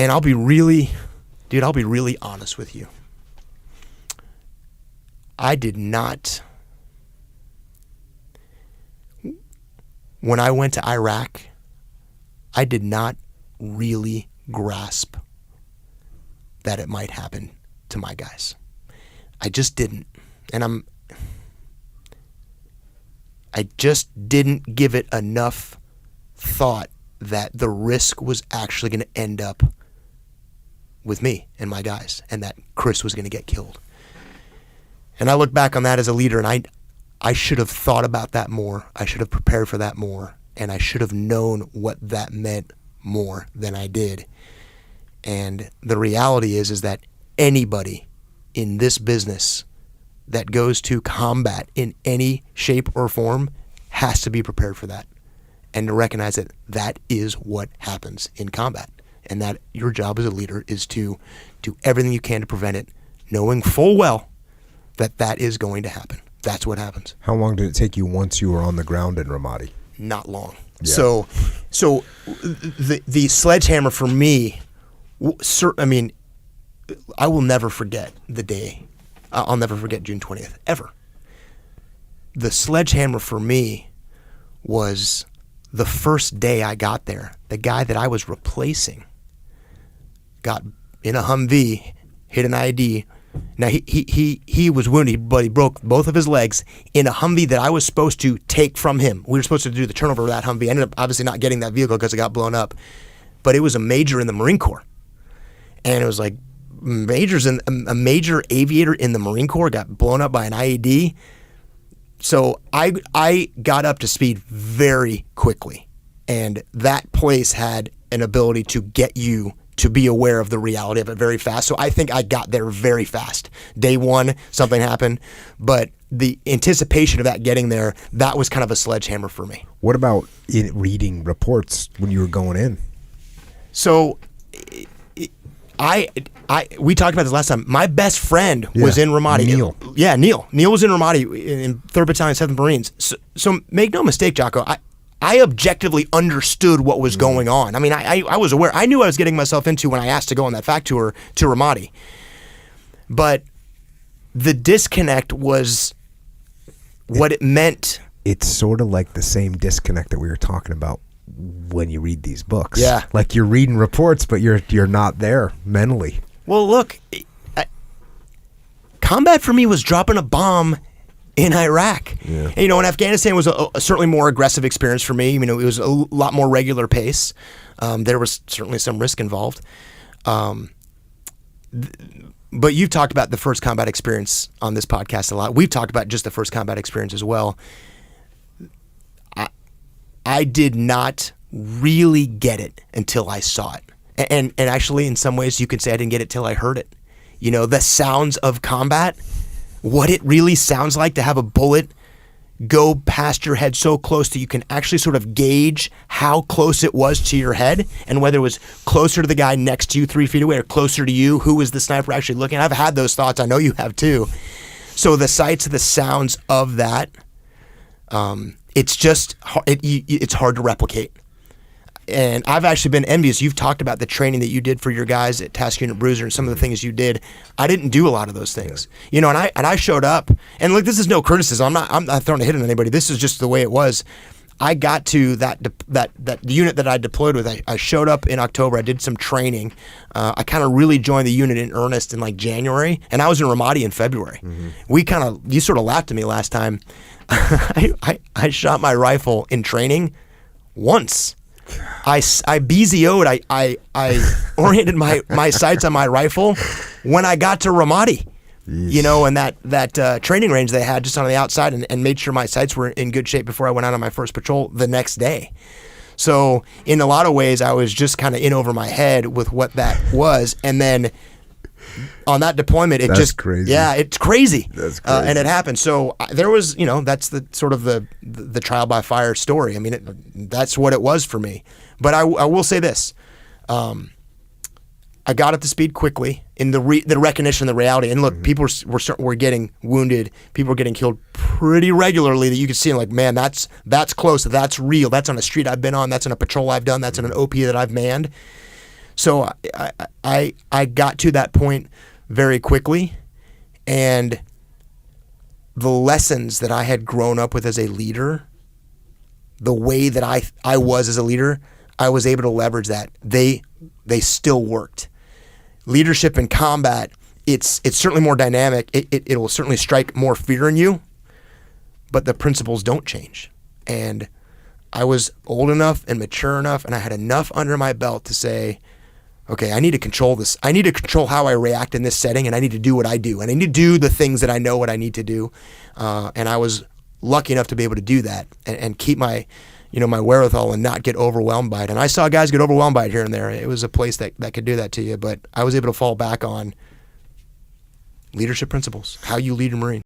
And I'll be really honest with you. I did not, when I went to Iraq, I did not really grasp that it might happen to my guys. I just didn't. And I just didn't give it enough thought that the risk was actually going to end up with me and my guys, and that Chris was going to get killed. And I look back on that as a leader, and I should have thought about that more. I should have prepared for that more, and I should have known what that meant more than I did. And the reality is that anybody in this business that goes to combat in any shape or form has to be prepared for that, and to recognize that that is what happens in combat, and that your job as a leader is to do everything you can to prevent it, knowing full well that that is going to happen. That's what happens. How long did it take you once you were on the ground in Ramadi? Not long. Yeah. So the sledgehammer for me, I mean, I will never forget the day. I'll never forget June 20th, ever. The sledgehammer for me was the first day I got there. The guy that I was replacing got in a Humvee, hit an IED. Now, he was wounded, but he broke both of his legs in a Humvee that I was supposed to take from him. We were supposed to do the turnover of that Humvee. I ended up obviously not getting that vehicle because it got blown up. But it was a major in the Marine Corps. And it was like a major aviator in the Marine Corps got blown up by an IED. So I got up to speed very quickly. And that place had an ability to get you to be aware of the reality of it very fast. So I think I got there very fast. Day one, something happened, but the anticipation of that getting there, that was kind of a sledgehammer for me. What about reading reports when you were going in? So we talked about this last time. My best friend was in Ramadi. Neil. Yeah, Neil. Neil was in Ramadi in 3rd Battalion, 7th Marines. So make no mistake, Jocko, I objectively understood what was going on. I mean, I was aware. I knew what I was getting myself into when I asked to go on that FAC tour to Ramadi. But the disconnect was what it meant. It's sort of like the same disconnect that we were talking about when you read these books. Yeah. Like you're reading reports, but you're not there mentally. Well, look, combat for me was dropping a bomb in Iraq. Yeah. And, in Afghanistan was a certainly more aggressive experience for me. It was a lot more regular pace. There was certainly some risk involved. But you've talked about the first combat experience on this podcast a lot. We've talked about just the first combat experience as well. I did not really get it until I saw it. And actually, in some ways, you could say I didn't get it till I heard it. The sounds of combat, what it really sounds like to have a bullet go past your head so close that you can actually sort of gauge how close it was to your head, and whether it was closer to the guy next to you 3 feet away or closer to you, who was the sniper actually looking. I've had those thoughts. I know you have too. So the sights, the sounds of that, it's just it's hard to replicate. And I've actually been envious. You've talked about the training that you did for your guys at Task Unit Bruiser and some of the things you did. I didn't do a lot of those things, and I showed up. And look, this is no criticism. I'm not throwing a hit on anybody. This is just the way it was. I got to that unit that I deployed with. I showed up in October. I did some training. I kind of really joined the unit in earnest in like January, and I was in Ramadi in February. Mm-hmm. You sort of laughed at me last time. I shot my rifle in training once. I BZO'd. I oriented my sights on my rifle when I got to Ramadi. And that training range they had just on the outside, and made sure my sights were in good shape before I went out on my first patrol the next day. So in a lot of ways, I was just kind of in over my head with what that was, and then on that deployment, That's crazy. Yeah, it's crazy. That's crazy. And it happened. So there was, that's the sort of the trial by fire story. I mean, that's what it was for me. But I will say this. I got up to speed quickly in the recognition of the reality. And look, people were getting wounded. People were getting killed pretty regularly that you could see, like, man, that's close. That's real. That's on a street I've been on. That's on a patrol I've done. That's on an OP that I've manned. So I got to that point very quickly, and the lessons that I had grown up with as a leader, the way that I was as a leader, I was able to leverage that. They still worked. Leadership in combat, it's certainly more dynamic. It will certainly strike more fear in you, but the principles don't change. And I was old enough and mature enough, and I had enough under my belt to say, okay, I need to control this. I need to control how I react in this setting, and I need to do what I do. And I need to do the things that I know what I need to do. And I was lucky enough to be able to do that and keep my wherewithal and not get overwhelmed by it. And I saw guys get overwhelmed by it here and there. It was a place that could do that to you. But I was able to fall back on leadership principles, how you lead a Marine.